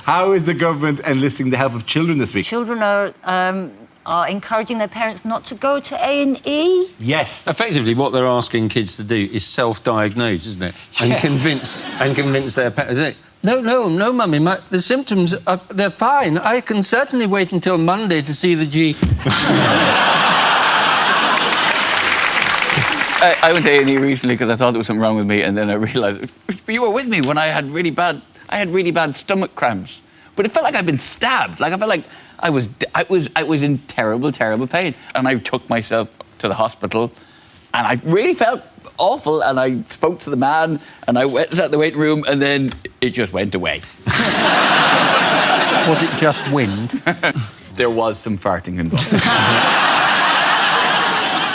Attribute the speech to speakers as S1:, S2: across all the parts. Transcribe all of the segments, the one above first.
S1: How is the government enlisting the help of children this week?
S2: Children are encouraging their parents not to go to A&E.
S1: Yes.
S3: Effectively, what they're asking kids to do is self-diagnose, isn't it? And convince their parents. No, Mummy, the symptoms, they're fine. I can certainly wait until Monday to see the
S4: I went to A&E recently because I thought there was something wrong with me, and then I realised you were with me when I had really bad stomach cramps. But it felt like I'd been stabbed. Like I felt like I was in terrible pain, and I took myself to the hospital, and I really felt awful, and I spoke to the man, and I went out the waiting room, and then it just went away.
S3: Was it just wind?
S4: There was some farting involved.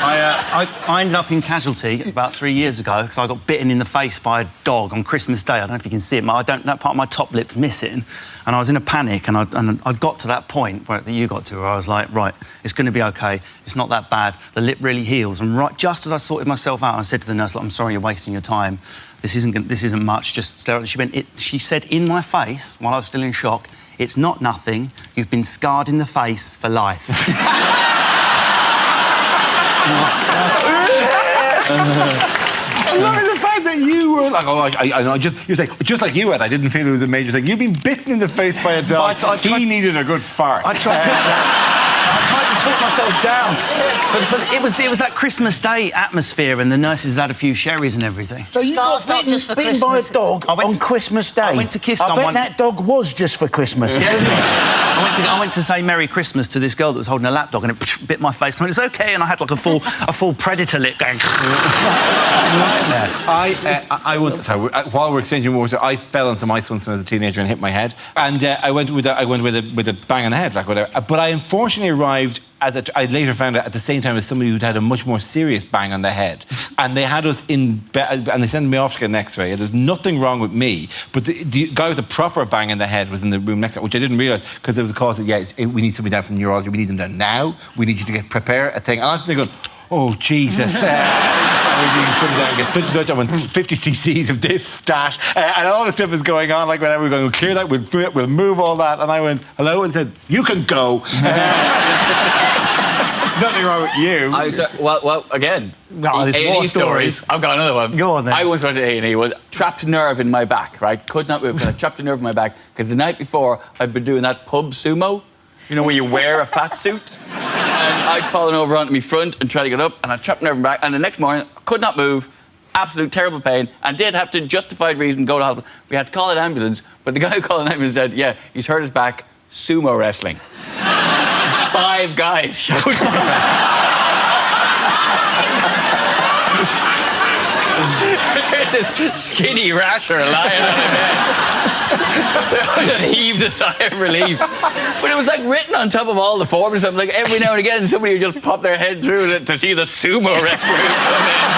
S5: I ended up in casualty about 3 years ago because I got bitten in the face by a dog on Christmas Day. I don't know if you can see it, but that part of my top lip's missing. And I was in a panic, and I got to that point that you got to, where I was like, right, it's going to be OK. It's not that bad. The lip really heals. And just as I sorted myself out, I said to the nurse, I'm sorry, you're wasting your time. This isn't much. Just stare. She said in my face, while I was still in shock, it's not nothing. You've been scarred in the face for life.
S1: I love the fact that you were like, you say, just like you had, I didn't feel it was a major thing. You've been bitten in the face by a dog. He needed a good fart.
S5: I tried to talk myself down. Because it was that Christmas Day atmosphere, and the nurses had a few sherries and everything.
S6: So you got bitten by a dog on Christmas Day?
S5: I went to kiss someone.
S6: I bet that dog was just for Christmas.
S5: Yes. I went to say Merry Christmas to this girl that was holding a lapdog, and it bit my face. And I went, it's OK, and I had like a full predator lip going.
S1: While we're exchanging words, I fell on some ice once when I was a teenager and hit my head, and I went with a bang on the head, like whatever. But I unfortunately arrived. I later found out at the same time as somebody who'd had a much more serious bang on the head. And they had us in bed, and they sent me off to get an X-ray. And there's nothing wrong with me, but the guy with the proper bang on the head was in the room next to me, which I didn't realise, because there was a cause that, we need somebody down from neurology, we need them down now, we need you to prepare a thing. And I'm just thinking, oh, Jesus. We need to sit down and get such and such. I want 50 cc's of this stat. And all this stuff is going on. Like, whenever we're going to clear that, we'll move all that. And I went, hello, and said, you can go. Nothing wrong with you.
S4: Well, again,
S5: there's
S4: A&E
S5: more
S4: stories. I've got another one.
S5: Go on, then.
S4: I once went to A&E with trapped nerve in my back, right? Could not move, because I trapped a nerve in my back, because the night before, I'd been doing that pub sumo, you know, where you wear a fat suit. And I'd fallen over onto my front and tried to get up, and I trapped a nerve in my back, and the next morning, I could not move, absolute terrible pain, and did have to, justified reason, go to hospital. We had to call an ambulance, but the guy who called an ambulance said, yeah, he's hurt his back, sumo wrestling. 5 guys showed up. This skinny rasher lying on the bed. There was a heaved a sigh of relief. But it was like written on top of all the forms or something. Like every now and again, somebody would just pop their head through to see the sumo wrestler come in.